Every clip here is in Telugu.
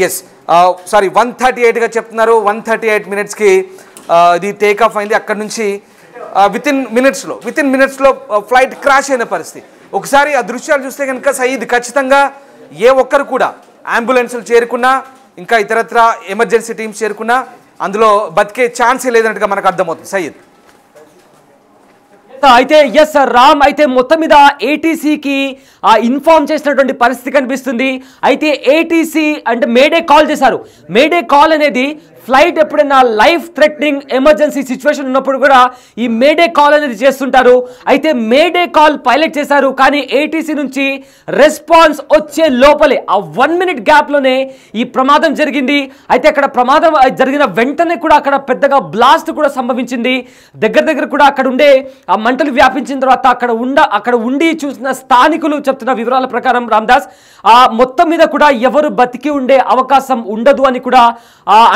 ఎస్ సారీ 138గా చెప్తున్నారు. 138 minutesకి ఇది టేక్ ఆఫ్ అయింది. అక్కడ నుంచి విత్ ఇన్ మినిట్స్లో ఫ్లైట్ క్రాష్ అయిన పరిస్థితి. ఒకసారి ఆ దృశ్యాలు చూస్తే కనుక సయీద్ ఖచ్చితంగా ఏ ఒక్కరు కూడా అంబులెన్సులు చేరుకున్నా ఇంకా ఇతరత్ర ఎమర్జెన్సీ టీమ్స్ చేరుకున్నా అందులో బతికే ఛాన్సే లేదన్నట్టుగా మనకు అర్థమవుతుంది సయీద్. అయితే ఎస్ రామ్, అయితే మొత్తం మీద ఏటీసీకి ఇన్ఫార్మ్ చేసినటువంటి పరిస్థితి కనిపిస్తుంది. అయితే ఏటీసీ అంటే మేడే కాల్ చేశారు. మేడే కాల్ అనేది ఫ్లైట్ ఎప్పుడైనా లైఫ్ థ్రెటనింగ్ ఎమర్జెన్సీ సిచ్యువేషన్ ఉన్నప్పుడు కూడా ఈ మేడే కాల్ అనేది చేస్తుంటారు. అయితే మేడే కాల్ పైలట్ చేశారు, కానీ ఏటీసీ నుంచి రెస్పాన్స్ వచ్చే లోపలే ఆ 1 minute గ్యాప్లోనే ఈ ప్రమాదం జరిగింది. అయితే అక్కడ ప్రమాదం జరిగిన వెంటనే కూడా అక్కడ పెద్దగా బ్లాస్ట్ కూడా సంభవించింది. దగ్గర కూడా అక్కడ ఉండే ఆ మంటలు వ్యాపించిన తర్వాత అక్కడ ఉండి చూసిన స్థానికులు చెప్తున్న వివరాల ప్రకారం రామ్దాస్ మొత్తం మీద కూడా ఎవరు బతికి ఉండే అవకాశం ఉండదు అని కూడా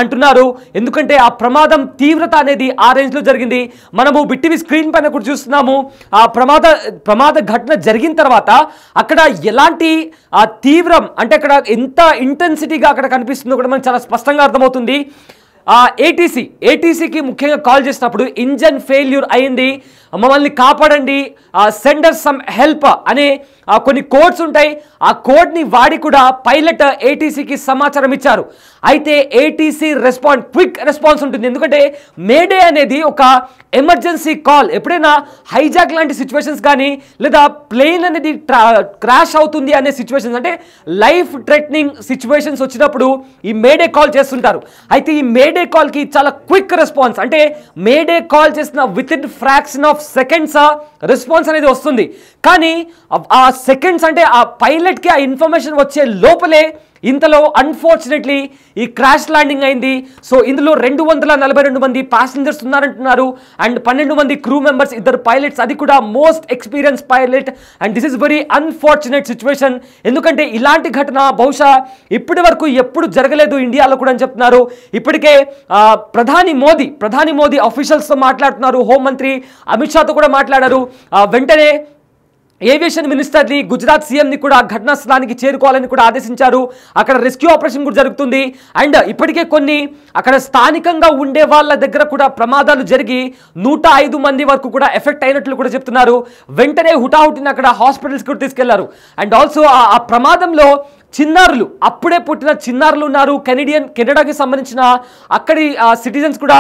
అంటున్నారు. ఎందుకంటే ఆ ప్రమాదం తీవ్రత అనేది ఆ రేంజ్ లో జరిగింది. మనము బిట్టివి స్క్రీన్ పైన కూడా చూస్తున్నాము. ఆ ప్రమాద ఘటన జరిగిన తర్వాత అక్కడ ఎలాంటి తీవ్రం అంటే అక్కడ ఎంత ఇంటెన్సిటీగా అక్కడ కనిపిస్తుందో కూడా మనకు చాలా స్పష్టంగా అర్థమవుతుంది. ఏటీసీకి ముఖ్యంగా కాల్ చేసినప్పుడు ఇంజన్ ఫెయిల్యూర్ అయింది, మమ్మల్ని కాపాడండి, సెండర్ సమ్ హెల్ప్ అనే కొన్ని కోడ్స్ ఉంటాయి. ఆ కోడ్ని వాడి కూడా పైలట్ ఏటీసీకి సమాచారం ఇచ్చారు. అయితే ఏటీసీ క్విక్ రెస్పాన్స్ ఉంటుంది. ఎందుకంటే మేడే అనేది ఒక ఎమర్జెన్సీ కాల్. ఎప్పుడైనా హైజాక్ లాంటి సిచ్యువేషన్స్ కానీ లేదా ప్లేన్ అనేది క్రాష్ అవుతుంది అనే సిచ్యువేషన్స్ అంటే లైఫ్ థ్రెటనింగ్ సిచ్యువేషన్స్ వచ్చినప్పుడు ఈ మేడే కాల్ చేస్తుంటారు. అయితే ఈ మేడే కాల్కి చాలా క్విక్ రెస్పాన్స్, అంటే మేడే కాల్ చేసిన with in fraction of seconds response అనేది వస్తుంది. కానీ ఆ సెకండ్స్ అంటే ఆ పైలట్కి ఆ ఇన్ఫర్మేషన్ వచ్చే లోపలే ఇంతలో అన్ఫార్చునేట్లీ ఈ క్రాష్ ల్యాండింగ్ అయింది. సో ఇందులో 242 మంది ప్యాసింజర్స్ ఉన్నారంటున్నారు అండ్ 12 మంది క్రూ మెంబర్స్, 2 పైలట్స్, అది కూడా most experience pilot. And this is very unfortunate situation. ఎందుకంటే ఇలాంటి ఘటన బహుశా ఇప్పటి వరకు ఎప్పుడు జరగలేదు ఇండియాలో కూడా అని చెప్తున్నారు. ఇప్పటికే ప్రధాని మోదీ అఫీషియల్స్తో మాట్లాడుతున్నారు, హోంమంత్రి అమిత్ షాతో కూడా మాట్లాడారు. వెంటనే ఏవియేషన్ మినిస్టర్ని, గుజరాత్ సీఎంని కూడా ఘటనా స్థలానికి చేరుకోవాలని కూడా ఆదేశించారు. అక్కడ రెస్క్యూ ఆపరేషన్ కూడా జరుగుతుంది. అండ్ ఇప్పటికే కొన్ని అక్కడ స్థానికంగా ఉండే వాళ్ళ దగ్గర కూడా ప్రమాదాలు జరిగి 105 మంది వరకు కూడా ఎఫెక్ట్ అయినట్లు కూడా చెప్తున్నారు. వెంటనే హుటాహుటిన అక్కడ హాస్పిటల్స్ కూడా తీసుకెళ్లారు. అండ్ ఆల్సో ఆ ప్రమాదంలో చిన్నారులు, అప్పుడే పుట్టిన చిన్నారులు ఉన్నారు. కెనడాకి సంబంధించిన అక్కడి సిటిజన్స్ కూడా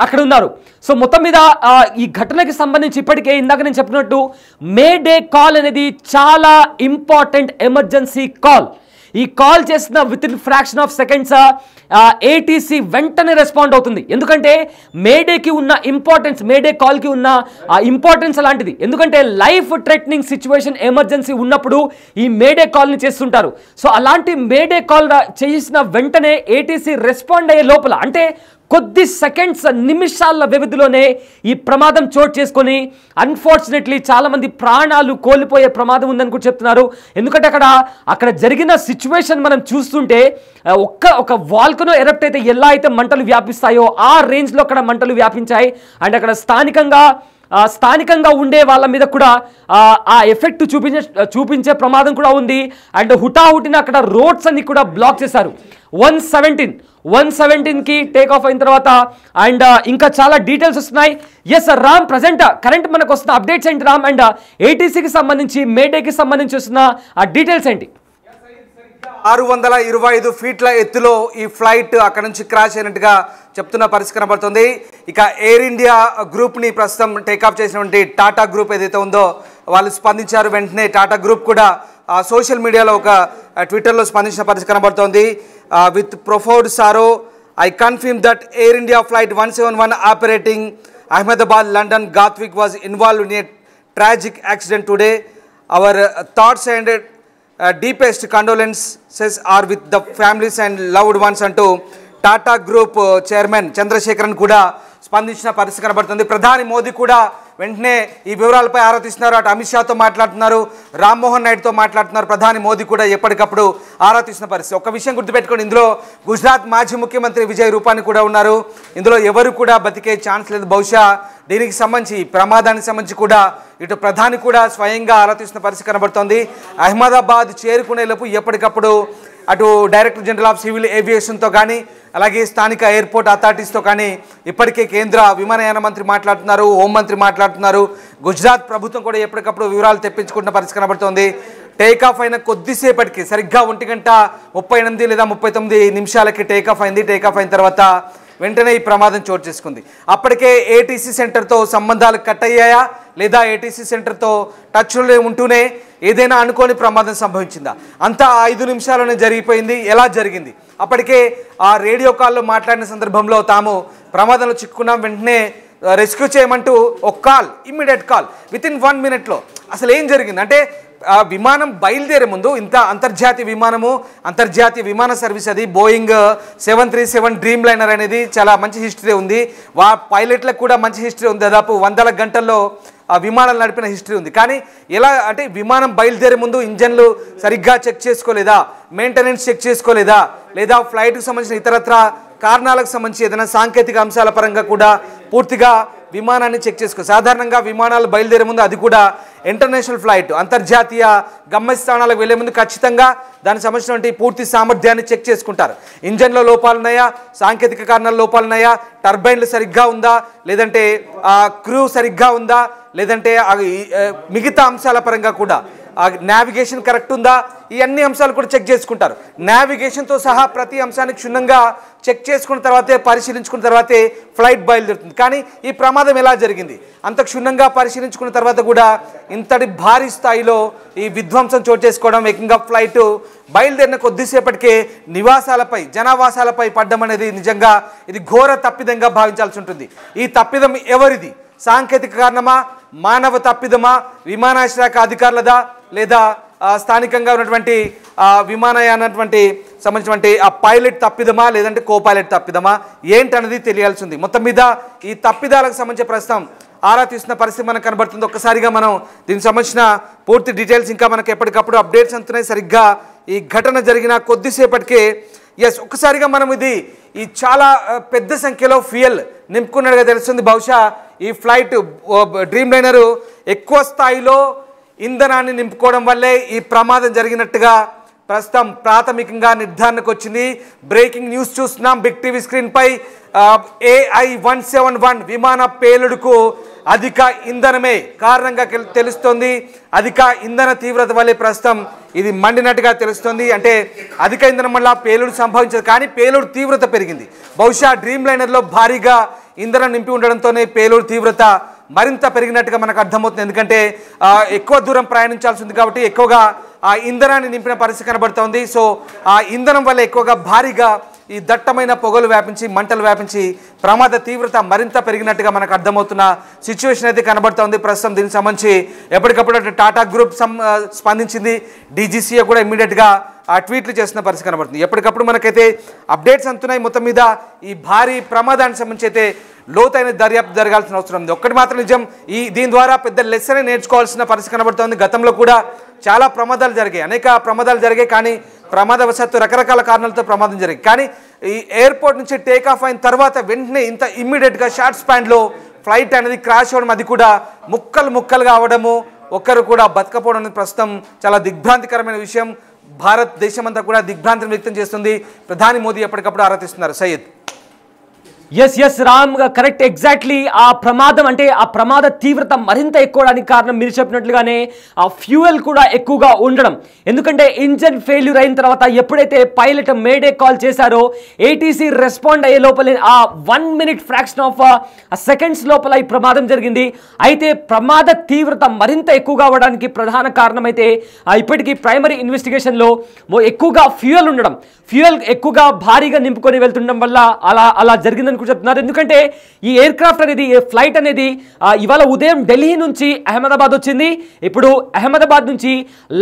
అక్కడ ఉన్నారు. సో మొత్తం మీద ఈ ఘటనకి సంబంధించి ఇప్పటికే ఇందాక నేను చెప్పినట్టు మేడే కాల్ అనేది చాలా ఇంపార్టెంట్ ఎమర్జెన్సీ కాల్. ఈ కాల్ చేసిన with in fraction of seconds ATC వెంటనే రెస్పాండ్ అవుతుంది. ఎందుకంటే మేడేకి ఉన్న ఇంపార్టెన్స్, మేడే కాల్కి ఉన్న ఇంపార్టెన్స్ అలాంటిది. ఎందుకంటే లైఫ్ థ్రెటనింగ్ సిచ్యువేషన్ ఎమర్జెన్సీ ఉన్నప్పుడు ఈ మేడే కాల్ని చేస్తుంటారు. సో అలాంటి మేడే కాల్ చేసిన వెంటనే ఏటీసీ రెస్పాండ్ అయ్యే లోపల అంటే కొద్ది సెకండ్స్, నిమిషాల వ్యవధిలోనే ఈ ప్రమాదం చోటు చేసుకొని అన్ఫార్చునేట్లీ చాలామంది ప్రాణాలు కోల్పోయే ప్రమాదం ఉందని కూడా చెప్తున్నారు. ఎందుకంటే అక్కడ జరిగిన సిచ్యువేషన్ మనం చూస్తుంటే ఒక వాల్కనో ఎరప్ట్ అయితే ఎలా అయితే మంటలు వ్యాపిస్తాయో ఆ రేంజ్లో అక్కడ మంటలు వ్యాపించాయి. అండ్ అక్కడ స్థానికంగా ఉండే వాళ్ళ మీద కూడా ఆ ఎఫెక్ట్ చూపించే ప్రమాదం కూడా ఉంది. అండ్ హుటాహుటిన అక్కడ రోడ్స్ అన్ని కూడా బ్లాక్ చేశారు. 117కి టేక్ ఆఫ్ అయిన తర్వాత అండ్ ఇంకా చాలా డీటెయిల్స్ వస్తున్నాయి. ఎస్ రామ్, కరెంట్ మనకు వస్తున్న అప్డేట్స్ ఏంటి రామ్? అండ్ ఏటీసీకి సంబంధించి, మేడేకి సంబంధించి వస్తున్న ఆ డీటెయిల్స్ ఏంటి? 625 ఫీట్ల ఎత్తులో ఈ ఫ్లైట్ అక్కడ నుంచి క్రాష్ అయినట్టుగా చెప్తున్న పరిస్థితి కనబడుతుంది. ఇక ఎయిర్ ఇండియా గ్రూప్ని ప్రస్తుతం టేకాఫ్ చేసినటువంటి టాటా గ్రూప్ ఏదైతే ఉందో వాళ్ళు స్పందించారు. వెంటనే టాటా గ్రూప్ కూడా సోషల్ మీడియాలో ఒక ట్విట్టర్లో స్పందించిన పరిస్థితి కనబడుతోంది. With profound sorrow I confirm that Air India flight 171 operating Ahmedabad London Gatwick was involved in a tragic accident today. Our thoughts and deepest condolences are with the families and loved ones అంటూ టాటా గ్రూప్ చైర్మన్ చంద్రశేఖరన్ కూడా స్పందించిన పరిస్థితి కనబడుతుంది. ప్రధాని మోదీ కూడా వెంటనే ఈ వివరాలపై ఆరా తీస్తున్నారు. అటు అమిత్ షాతో మాట్లాడుతున్నారు, రామ్మోహన్ నాయుడుతో మాట్లాడుతున్నారు. ప్రధాని మోదీ కూడా ఎప్పటికప్పుడు ఆరా తీసిన పరిస్థితి. ఒక విషయం గుర్తుపెట్టుకోండి, ఇందులో గుజరాత్ మాజీ ముఖ్యమంత్రి విజయ్ రూపానీ కూడా ఉన్నారు. ఇందులో ఎవరు కూడా బతికే ఛాన్స్ లేదు. బహుశా దీనికి సంబంధించి, ప్రమాదానికి సంబంధించి కూడా ఇటు ప్రధాని కూడా స్వయంగా ఆరా తీసిన పరిస్థితి కనబడుతోంది. అహ్మదాబాద్ చేరుకునేలోపు ఎప్పటికప్పుడు అటు డైరెక్టర్ జనరల్ ఆఫ్ సివిల్ ఏవియేషన్తో కానీ అలాగే స్థానిక ఎయిర్పోర్ట్ అథారిటీస్తో కానీ ఇప్పటికే కేంద్ర విమానయాన మంత్రి మాట్లాడుతున్నారు, హోంమంత్రి మాట్లాడుతున్నారు. గుజరాత్ ప్రభుత్వం కూడా ఎప్పటికప్పుడు వివరాలు తెప్పించుకుంటున్న పరిస్థితి కనబడుతోంది. టేకాఫ్ అయిన కొద్దిసేపటికి సరిగ్గా 1:38 లేదా 39 టేకాఫ్ అయింది. టేకాఫ్ అయిన తర్వాత వెంటనే ఈ ప్రమాదం చోటు చేసుకుంది. అప్పటికే ఏటీసీ సెంటర్తో సంబంధాలు కట్ అయ్యాయా లేదా ఏటీసీ సెంటర్తో టచ్లో ఉంటూనే ఏదైనా అనుకోని ప్రమాదం సంభవించిందా? అంతా 5 నిమిషాల్లోనే జరిగిపోయింది. ఎలా జరిగింది? అప్పటికే ఆ రేడియో కాల్లో మాట్లాడిన సందర్భంలో తాము ప్రమాదంలో చిక్కుకున్నాం, వెంటనే రెస్క్యూ చేయమంటూ ఒక call, immediate call within 1 minute అసలు ఏం జరిగింది అంటే విమానం బయలుదేరే ముందు ఇంత అంతర్జాతీయ విమాన సర్వీస్ అది బోయింగ్ 737 డ్రీమ్ లైనర్ అనేది చాలా మంచి హిస్టరీ ఉంది. పైలట్లకు కూడా మంచి హిస్టరీ ఉంది. దాదాపు 100 గంటల్లో విమానాలు నడిపిన హిస్టరీ ఉంది. కానీ ఎలా అంటే విమానం బయలుదేరే ముందు ఇంజన్లు సరిగ్గా చెక్ చేసుకోలేదా, మెయింటెనెన్స్ చెక్ చేసుకోలేదా, లేదా ఫ్లైట్కి సంబంధించిన ఇతరత్ర కారణాలకు సంబంధించి ఏదైనా సాంకేతిక అంశాల పరంగా కూడా పూర్తిగా విమానాన్ని చెక్ చేసుకో. సాధారణంగా విమానాలు బయలుదేరే ముందు, అది కూడా ఇంటర్నేషనల్ ఫ్లైట్ అంతర్జాతీయ గమ్యస్థానాలకు వెళ్లే ముందు ఖచ్చితంగా దానికి సంబంధించినటువంటి పూర్తి సామర్థ్యాన్ని చెక్ చేసుకుంటారు. ఇంజన్లో లోపాలున్నాయా, సాంకేతిక కారణాల లోపాలున్నాయా, టర్బైన్లు సరిగ్గా ఉందా, లేదంటే క్రూ సరిగ్గా ఉందా, లేదంటే మిగతా అంశాల పరంగా కూడా నావిగేషన్ కరెక్ట్ ఉందా, ఈ అన్ని అంశాలు కూడా చెక్ చేసుకుంటారు. నావిగేషన్తో సహా ప్రతి అంశాన్ని క్షుణ్ణంగా చెక్ చేసుకున్న తర్వాతే, పరిశీలించుకున్న తర్వాతే ఫ్లైట్ బయలుదేరుతుంది. కానీ ఈ ప్రమాదం ఎలా జరిగింది? అంత క్షుణ్ణంగా పరిశీలించుకున్న తర్వాత కూడా ఇంతటి భారీ స్థాయిలో ఈ విధ్వంసం చోటు చేసుకోవడం, ఏకంగా ఫ్లైట్ బయలుదేరిన కొద్దిసేపటికే నివాసాలపై, జనావాసాలపై పడ్డం అనేది నిజంగా ఇది ఘోర తప్పిదంగా భావించాల్సి ఉంటుంది. ఈ తప్పిదం ఎవరిది? సాంకేతిక కారణమా, మానవ తప్పిదమా, విమానాశ్రయ అధికారులదా, లేదా స్థానికంగా ఉన్నటువంటి విమానయానటువంటి సంబంధించినటువంటి ఆ పైలట్ తప్పిదమా, లేదంటే కో పైలట్ తప్పిదమా, ఏంటనేది తెలియాల్సి ఉంది. మొత్తం మీద ఈ తప్పిదాలకు సంబంధించిన ప్రస్తుతం ఆరా తీస్తున్న పరిస్థితి మనకు కనబడుతుంది. ఒక్కసారిగా మనం దీనికి సంబంధించిన పూర్తి డీటెయిల్స్ ఇంకా మనకు ఎప్పటికప్పుడు అప్డేట్స్ అందుతున్నాయి. సరిగ్గా ఈ ఘటన జరిగిన కొద్దిసేపటికే ఒక్కసారిగా మనం ఈ చాలా పెద్ద సంఖ్యలో ఫ్యూయల్ నింపుకున్నట్టుగా తెలుస్తుంది. బహుశా ఈ ఫ్లైట్ డ్రీమ్ లైనరు ఎక్కువ స్థాయిలో ఇంధనాన్ని నింపుకోవడం వల్లే ఈ ప్రమాదం జరిగినట్టుగా ప్రస్తుతం ప్రాథమికంగా నిర్ధారణకు వచ్చింది. బ్రేకింగ్ న్యూస్ చూస్తున్నాం బిగ్ టీవీ స్క్రీన్పై. AI-171 విమాన పేలుడుకు అధిక ఇంధనమే కారణంగా తెలుస్తోంది. అధిక ఇంధన తీవ్రత వల్లే ప్రస్తుతం ఇది మండినట్టుగా తెలుస్తోంది. అంటే అధిక ఇంధనం వల్ల పేలుడు సంభవించదు, కానీ పేలుడు తీవ్రత పెరిగింది. బహుశా డ్రీమ్ లైనర్లో భారీగా ఇంధనం నింపి ఉండడంతోనే పేలుడు తీవ్రత మరింత పెరిగినట్టుగా మనకు అర్థమవుతుంది. ఎందుకంటే ఎక్కువ దూరం ప్రయాణించాల్సి ఉంది కాబట్టి ఎక్కువగా ఆ ఇంధనాన్ని నింపిన పరిస్థితి కనబడుతోంది. సో ఆ ఇంధనం వల్ల ఎక్కువగా భారీగా ఈ దట్టమైన పొగలు వ్యాపించి, మంటలు వ్యాపించి ప్రమాద తీవ్రత మరింత పెరిగినట్టుగా మనకు అర్థమవుతున్న సిచ్యువేషన్ అయితే కనబడుతోంది. ప్రస్తుతం దీనికి సంబంధించి ఎప్పటికప్పుడు టాటా గ్రూప్ స్పందించింది. డీజీసీఏ కూడా ఇమ్మీడియట్గా ట్వీట్లు చేస్తున్న పరిస్థితి కనబడుతుంది. ఎప్పటికప్పుడు మనకైతే అప్డేట్స్ అందుతున్నాయి. మొత్తం మీద ఈ భారీ ప్రమాదానికి సంబంధించి అయితే లోతైన దర్యాప్తు జరగాల్సిన అవసరం ఉంది. ఒక్కటి మాత్రం నిజం, దీని ద్వారా పెద్ద లెసనే నేర్చుకోవాల్సిన పరిస్థితి కనబడుతోంది. గతంలో కూడా చాలా ప్రమాదాలు జరిగాయి, అనేక ప్రమాదాలు జరిగాయి. కానీ ప్రమాదవశాత్తు రకరకాల కారణాలతో ప్రమాదం జరిగాయి. కానీ ఈ ఎయిర్పోర్ట్ నుంచి టేక్ ఆఫ్ అయిన తర్వాత వెంటనే ఇంత ఇమ్మీడియట్గా షార్ట్ స్పాన్లో ఫ్లైట్ అనేది క్రాష్ అవ్వడం, అది కూడా ముక్కలుగా అవ్వడము, ఒక్కరు కూడా బతకపోవడం అనేది ప్రస్తుతం చాలా దిగ్భ్రాంతికరమైన విషయం. భారతదేశం అంతా కూడా దిగ్భ్రాంతిని వ్యక్తం చేస్తుంది. ప్రధాని మోదీ ఎప్పటికప్పుడు ఆరాధిస్తున్నారు. Syed. Yes Ram, correct, exactly. ఆ ప్రమాదం అంటే ఆ ప్రమాద తీవ్రత మరింత ఎక్కువడానికి కారణం మీరు చెప్పినట్లుగానే ఆ ఫ్యూయల్ కూడా ఎక్కువగా ఉండడం. ఎందుకంటే ఇంజన్ ఫెయిల్యూర్ అయిన తర్వాత ఎప్పుడైతే పైలట్ మేడే కాల్ చేశారో ఏటీసీ రెస్పాండ్ అయ్యే లోపల ఆ 1 minute ఫ్రాక్షన్ ఆఫ్ సెకండ్స్ లోపల ఈ ప్రమాదం జరిగింది. అయితే ప్రమాద తీవ్రత మరింత ఎక్కువగా అవ్వడానికి ప్రధాన కారణం అయితే ఇప్పటికీ ప్రైమరీ ఇన్వెస్టిగేషన్లో ఎక్కువగా ఫ్యూయల్ ఉండడం, ఫ్యూయల్ ఎక్కువగా భారీగా నింపుకొని వెళ్తుండడం వల్ల అలా జరిగిందని చెప్తున్నారు. ఎందుకంటే ఈ ఎయిర్ క్రాఫ్ట్ అనేది, ఫ్లైట్ అనేది ఇవాళ ఉదయం ఢిల్లీ నుంచి అహ్మదాబాద్ వచ్చింది. ఇప్పుడు అహ్మదాబాద్ నుంచి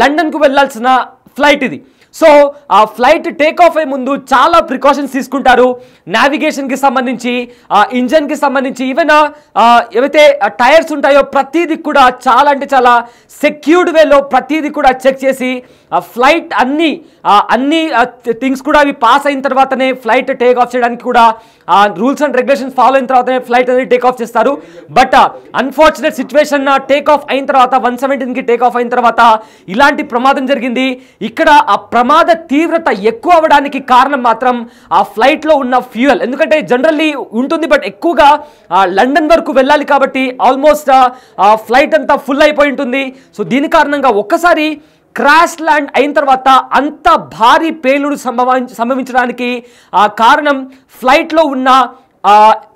లండన్కు వెళ్లాల్సిన ఫ్లైట్ ఇది. సో ఆ ఫ్లైట్ టేక్ ఆఫ్ అయ్యే ముందు చాలా ప్రికాషన్స్ తీసుకుంటారు. నావిగేషన్కి సంబంధించి, ఇంజన్కి సంబంధించి, ఈవెన్ ఏవైతే టైర్స్ ఉంటాయో ప్రతిదీ కూడా చాలా అంటే చాలా సెక్యూర్డ్ వేలో ప్రతిదీ కూడా చెక్ చేసి ఫ్లైట్ అన్ని థింగ్స్ కూడా అవి పాస్ అయిన తర్వాతనే ఫ్లైట్ టేక్ ఆఫ్ చేయడానికి కూడా రూల్స్ అండ్ రెగ్యులేషన్స్ ఫాలో అయిన తర్వాతనే ఫ్లైట్ అనేది టేక్ ఆఫ్ చేస్తారు. But unfortunate situation, take off అయిన తర్వాత 117కి టేక్ ఆఫ్ అయిన తర్వాత ఇలాంటి ప్రమాదం జరిగింది. ఇక్కడ ఆ ప్రమాద తీవ్రత ఎక్కువ అవ్వడానికి కారణం మాత్రం ఆ ఫ్లైట్లో ఉన్న ఫ్యూయల్. ఎందుకంటే జనరల్లీ ఉంటుంది, బట్ ఎక్కువగా లండన్ వరకు వెళ్ళాలి కాబట్టి ఆల్మోస్ట్ ఫ్లైట్ అంతా ఫుల్ అయిపోయి ఉంటుంది. సో దీని కారణంగా ఒక్కసారి క్రాష్ ల్యాండ్ అయిన తర్వాత అంత భారీ పేలుడు సంభవించడానికి కారణం ఫ్లైట్లో ఉన్న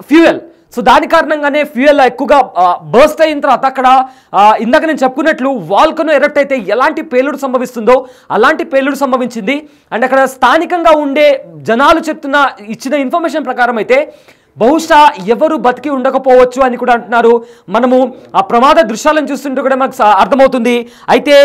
ఫ్యూయల్. సో దాని కారణంగానే ఫ్యూయల్ ఎక్కువగా బర్స్ట్ అయిన తర్వాత అక్కడ ఇందాక నేను చెప్పుకున్నట్లు వాల్కనో ఎరప్ట్ అయితే ఎలాంటి పేలుడు సంభవిస్తుందో అలాంటి పేలుడు సంభవించింది. అండ్ అక్కడ స్థానికంగా ఉండే జనాలు ఇచ్చిన ఇన్ఫర్మేషన్ ప్రకారం అయితే బహుశా ఎవరు బతికి ఉండకపోవచ్చు అని కూడా అంటున్నారు. మనము ఆ ప్రమాద దృశ్యాలను చూస్తుంటే కూడా మనకు అర్థమవుతుంది. అయితే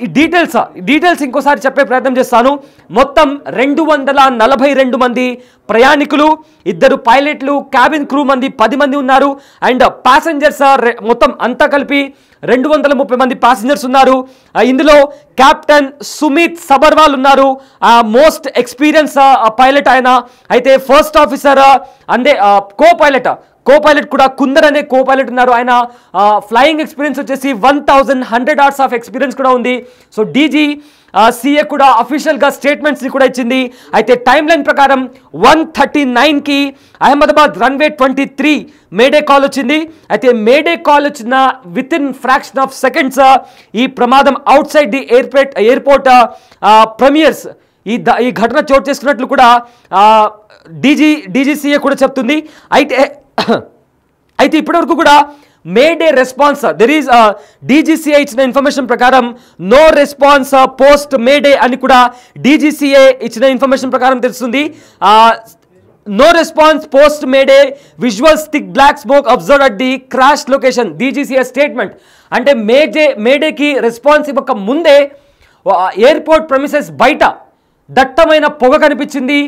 ఈ డీటెయిల్స్ ఇంకోసారి చెప్పే ప్రయత్నం చేస్తాను. మొత్తం 242 మంది ప్రయాణికులు, 2 పైలట్లు, క్యాబిన్ క్రూ మంది 10 మంది ఉన్నారు. అండ్ ప్యాసింజర్స్ మొత్తం అంతా కలిపి 230 మంది ప్యాసింజర్స్ ఉన్నారు. ఇందులో కెప్టెన్ సుమిత్ సబర్వాల్ ఉన్నారు, మోస్ట్ ఎక్స్పీరియన్స్ పైలట్ ఆయన. అయితే ఫస్ట్ ఆఫీసర్ అందే కో పైలట్ కూడా కుందర్ అనే కో పైలట్ ఉన్నారు. ఆయన ఫ్లయింగ్ ఎక్స్పీరియన్స్ వచ్చేసి 1100 అవర్స్ ఆఫ్ ఎక్స్పీరియన్స్ కూడా ఉంది. సో డీజీ సిఏ కూడా అఫీషియల్గా స్టేట్మెంట్స్ని కూడా ఇచ్చింది. అయితే టైమ్ లైన్ ప్రకారం 1:39కి అహ్మదాబాద్ రన్వే 23 మేడే కాల్ వచ్చింది. అయితే మేడే కాల్ వచ్చిన with in fraction of seconds ఈ ప్రమాదం out side the airport premieres ఈ ఘటన చోటు చేసుకున్నట్లు కూడా డీజీసీఏ కూడా చెప్తుంది. అయితే ఇప్పటివరకు కూడా Mayday response there is DGCA ఇచ్చిన ఇన్ఫర్మేషన్ ప్రకారం నో రెస్పాన్స్ పోస్ట్ మేడే అని కూడా డీజీసీఏ ఇచ్చిన ఇన్ఫర్మేషన్ ప్రకారం తెలుస్తుంది. No response post Mayday, visuals thick black smoke observe at the crash location, DGCA statement. అంటే మేడేకి రెస్పాన్స్ ఇవ్వక ముందే ఎయిర్పోర్ట్ ప్రెమిసెస్ బయట దట్టమైన పొగ కనిపించింది,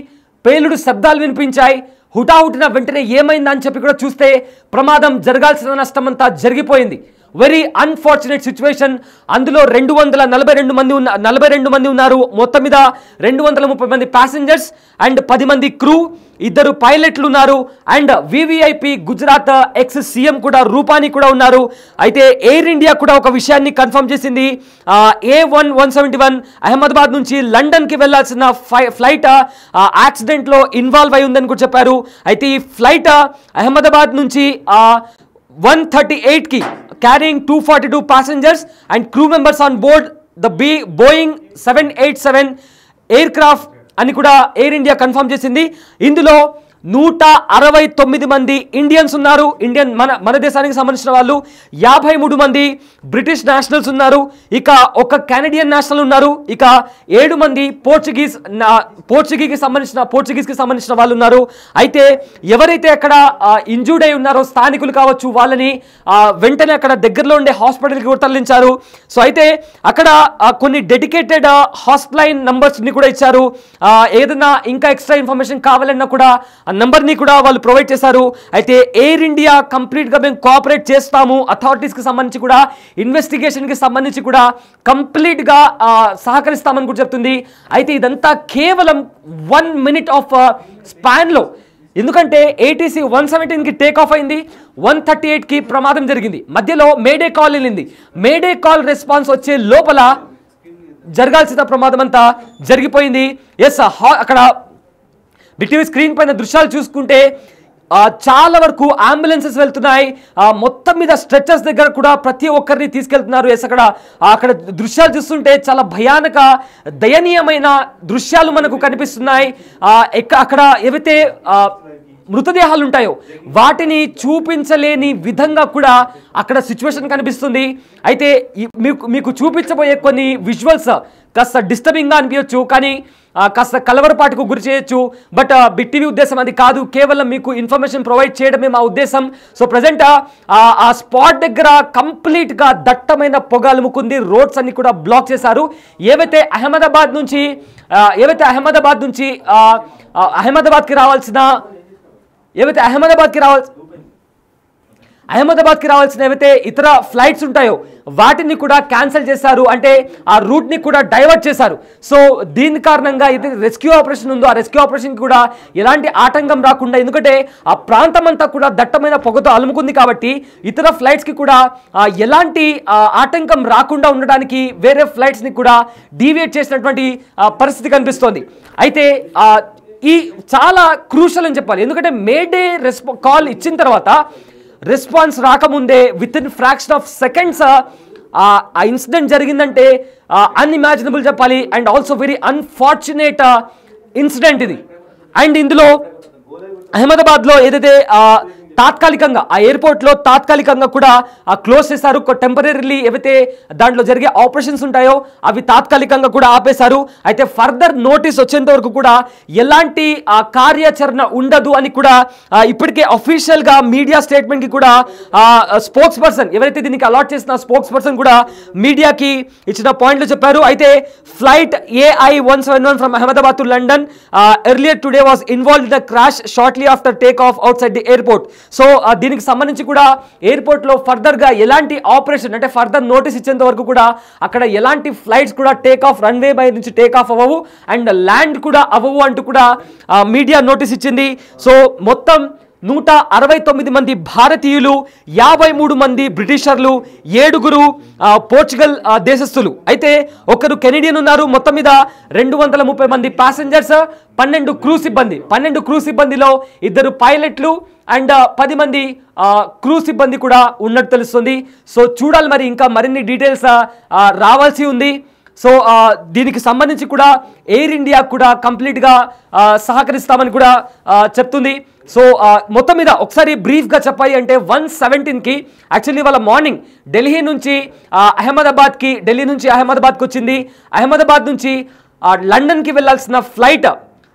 పేలుడు శబ్దాలు వినిపించాయి. హుటాహుటిన వెంటనే ఏమైందని చెప్పి కూడా చూస్తే ప్రమాదం జరగాల్సిన నష్టం అంతా జరిగిపోయింది. Very unfortunate situation. అందులో 42 మంది ఉన్నారు. మొత్తం మీద 230 మంది ప్యాసింజర్స్ అండ్ 10 మంది క్రూ, 2 పైలట్లు ఉన్నారు. And VVIP Gujarat ex CM కూడా రూపానీ కూడా ఉన్నారు. అయితే ఎయిర్ ఇండియా కూడా ఒక విషయాన్ని కన్ఫర్మ్ చేసింది. A171 అహ్మదాబాద్ నుంచి లండన్కి వెళ్లాల్సిన ఫ్లైట్ యాక్సిడెంట్లో ఇన్వాల్వ్ అయి ఉందని కూడా చెప్పారు. అయితే ఈ ఫ్లైట్ అహ్మదాబాద్ నుంచి 1:38కి carrying 242 passengers and crew members on board the Boeing 787 aircraft అని కూడా ఎయిర్ ఇండియా కన్ఫర్మ్ చేసింది. ఇందులో 169 మంది ఇండియన్స్ ఉన్నారు, మన దేశానికి సంబంధించిన వాళ్ళు. 53 మంది బ్రిటిష్ నేషనల్స్ ఉన్నారు. ఇక ఒక కెనడియన్ నేషనల్ ఉన్నారు. ఇక 7 మంది పోర్చుగీస్కి సంబంధించిన వాళ్ళు ఉన్నారు. అయితే ఎవరైతే అక్కడ ఇంజూర్డ్ అయి ఉన్నారో స్థానికులు కావచ్చు, వాళ్ళని వెంటనే అక్కడ దగ్గరలో ఉండే హాస్పిటల్కి కూడా తరలించారు. సో అయితే అక్కడ కొన్ని డెడికేటెడ్ హాస్ట్లైన్ నంబర్స్ని కూడా ఇచ్చారు. ఏదైనా ఇంకా ఎక్స్ట్రా ఇన్ఫర్మేషన్ కావాలన్నా కూడా నంబర్ని కూడా వాళ్ళు ప్రొవైడ్ చేశారు. అయితే ఎయిర్ ఇండియా కంప్లీట్గా మేము కోఆపరేట్ చేస్తాము, అథారిటీస్కి సంబంధించి కూడా ఇన్వెస్టిగేషన్కి సంబంధించి కూడా కంప్లీట్గా సహకరిస్తామని కూడా చెప్తుంది. అయితే ఇదంతా కేవలం 1 minute ఆఫ్ స్పాన్లో, ఎందుకంటే ATC 117కి టేక్ ఆఫ్ అయింది, 1:38కి ప్రమాదం జరిగింది. మధ్యలో మేడే కాల్ వెళ్ళింది. మేడే కాల్ రెస్పాన్స్ వచ్చే లోపల జరగాల్సిన ప్రమాదం అంతా జరిగిపోయింది. ఎస్, అక్కడ బిటీవీ స్క్రీన్ పైన దృశ్యాలు చూసుకుంటే చాలా వరకు అంబులెన్సెస్ వెళ్తున్నాయి. మొత్తం మీద స్ట్రెచర్స్ దగ్గర కూడా ప్రతి ఒక్కరిని తీసుకెళ్తున్నారు. ఎస్, అక్కడ దృశ్యాలు చూస్తుంటే చాలా భయానక దయనీయమైన దృశ్యాలు మనకు కనిపిస్తున్నాయి. అక్కడ ఏవైతే మృతదేహాలు ఉంటాయో వాటిని చూపించలేని విధంగా కూడా అక్కడ సిచ్యువేషన్ కనిపిస్తుంది. అయితే మీకు చూపించబోయే కొన్ని విజువల్స్ కాస్త డిస్టర్బింగ్గా అనిపించవచ్చు, కానీ కాస్త కలవరపాటుకు గురి చేయొచ్చు. బట్ బిగ్ టీవీ ఉద్దేశం అది కాదు, కేవలం మీకు ఇన్ఫర్మేషన్ ప్రొవైడ్ చేయడమే మా ఉద్దేశం. సో ప్రజెంట్ ఆ స్పాట్ దగ్గర కంప్లీట్గా దట్టమైన పొగ అలుముకుంది. రోడ్స్ అన్ని కూడా బ్లాక్ చేశారు. ఏవైతే అహ్మదాబాద్ నుంచి అహ్మదాబాద్కి రావాల్సిన ఏవైతే ఇతర ఫ్లైట్స్ ఉంటాయో వాటిని కూడా క్యాన్సిల్ చేశారు, అంటే ఆ రూట్ని కూడా డైవర్ట్ చేశారు. సో దీని కారణంగా ఇది రెస్క్యూ ఆపరేషన్ ఉందో ఆ రెస్క్యూ ఆపరేషన్కి కూడా ఎలాంటి ఆటంకం రాకుండా, ఎందుకంటే ఆ ప్రాంతం అంతా కూడా దట్టమైన పొగతో అలుముకుంది కాబట్టి ఇతర ఫ్లైట్స్కి కూడా ఎలాంటి ఆటంకం రాకుండా ఉండడానికి వేరే ఫ్లైట్స్ని కూడా డీవియేట్ చేసినటువంటి పరిస్థితి కనిపిస్తోంది. అయితే ఈ చాలా క్రూషల్ అని చెప్పాలి, ఎందుకంటే మేడే కాల్ ఇచ్చిన తర్వాత రెస్పాన్స్ రాకముందే with in fraction of seconds ఆ ఇన్సిడెంట్ జరిగిందంటే అన్ఇమాజినబుల్ చెప్పాలి, and also very unfortunate incident ఇది. అండ్ ఇందులో అహ్మదాబాద్లో ఏదైతే తాత్కాలికంగా ఆ ఎయిర్పోర్ట్లో తాత్కాలికంగా కూడా క్లోజ్ చేశారు. టెంపరీలీ ఏవైతే దాంట్లో జరిగే ఆపరేషన్స్ ఉంటాయో అవి తాత్కాలికంగా కూడా ఆపేశారు. అయితే ఫర్దర్ నోటీస్ వచ్చేంత వరకు కూడా ఎలాంటి కార్యాచరణ ఉండదు అని కూడా ఇప్పటికే అఫీషియల్గా మీడియా స్టేట్మెంట్కి కూడా స్పోక్స్ పర్సన్ ఎవరైతే దీనికి అలాట్ చేసిన స్పోక్స్ పర్సన్ కూడా మీడియాకి ఇచ్చిన పాయింట్లు చెప్పారు. అయితే flight AI-171 from Ahmedabad to London earlier today was involved in the crash shortly after take off out side the airport. So దీనికి సంబంధించి కూడా ఎయిర్పోర్ట్లో ఫర్దర్గా ఎలాంటి ఆపరేషన్ అంటే ఫర్దర్ నోటీస్ ఇచ్చేంత వరకు కూడా అక్కడ ఎలాంటి ఫ్లైట్స్ కూడా టేక్ ఆఫ్ రన్వే బై నుంచి టేక్ ఆఫ్ అవ్వవు అండ్ ల్యాండ్ కూడా అవ్వవు అంటూ కూడా మీడియా నోటీస్ ఇచ్చింది. సో మొత్తం 169 మంది భారతీయులు, 53 మంది బ్రిటిషర్లు, 7 పోర్చుగల్ దేశస్థులు, అయితే ఒకరు కెనడియన్ ఉన్నారు. మొత్తం మీద 230 మంది ప్యాసింజర్స్, 12 క్రూ సిబ్బంది. 12 క్రూ సిబ్బందిలో 2 పైలట్లు అండ్ 10 మంది క్రూ సిబ్బంది కూడా ఉన్నట్టు తెలుస్తుంది. సో చూడాలి మరి ఇంకా మరిన్ని డీటెయిల్స్ రావాల్సి ఉంది. సో దీనికి సంబంధించి కూడా ఎయిర్ ఇండియా కూడా కంప్లీట్గా సహకరిస్తామని కూడా చెప్తుంది. సో మొత్తం మీద ఒకసారి బ్రీఫ్గా చెప్పాలి అంటే 117కి యాక్చువల్లీ వాళ్ళ మార్నింగ్ ఢిల్లీ నుంచి అహ్మదాబాద్కి వచ్చింది. అహ్మదాబాద్ నుంచి లండన్కి వెళ్ళాల్సిన ఫ్లైట్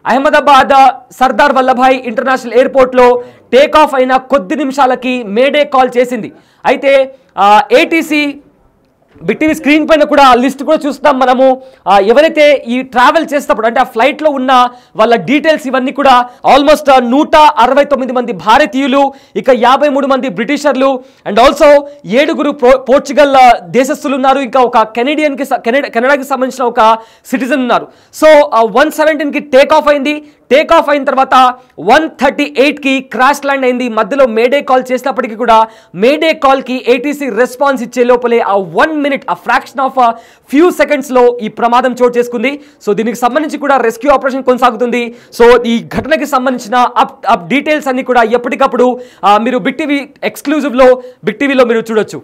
అహ్మదాబాద్ సర్దార్ వల్లభాయ్ ఇంటర్నేషనల్ ఎయిర్పోర్ట్లో టేక్ ఆఫ్ అయిన కొద్ది నిమిషాలకి మేడే కాల్ చేసింది. అయితే ఏటీసీ బిట్టీవీ స్క్రీన్ పైన కూడా లిస్ట్ కూడా చూస్తాం మనము. ఎవరైతే ఈ ట్రావెల్ చేసేటప్పుడు అంటే ఆ ఫ్లైట్లో ఉన్న వాళ్ళ డీటెయిల్స్ ఇవన్నీ కూడా ఆల్మోస్ట్ 169 మంది భారతీయులు, ఇక 53 మంది బ్రిటిషర్లు అండ్ ఆల్సో 7 పోర్చుగల్ దేశస్థులు ఉన్నారు, ఇంకా ఒక కెనడాకి సంబంధించిన ఒక సిటిజన్ ఉన్నారు. సో 117కి టేక్ ఆఫ్ అయింది. టేక్ ఆఫ్ అయిన తర్వాత 138కి క్రాష్ ల్యాండ్ అయింది. మధ్యలో మేడే కాల్ చేసినప్పటికీ కూడా మేడే కాల్కి ఏటీసీ రెస్పాన్స్ ఇచ్చే లోపలే ఆ 1 మినిట్ ఆ ఫ్రాక్షన్ ఆఫ్ ఫ్యూ సెకండ్స్లో ఈ ప్రమాదం చోటు చేసుకుంది. సో దీనికి సంబంధించి కూడా రెస్క్యూ ఆపరేషన్ కొనసాగుతుంది. సో ఈ ఘటనకి సంబంధించిన అప్ డీటెయిల్స్ అన్ని కూడా ఎప్పటికప్పుడు మీరు బిగ్ టీవీ ఎక్స్క్లూజివ్లో బిగ్ టీవీలో మీరు చూడొచ్చు.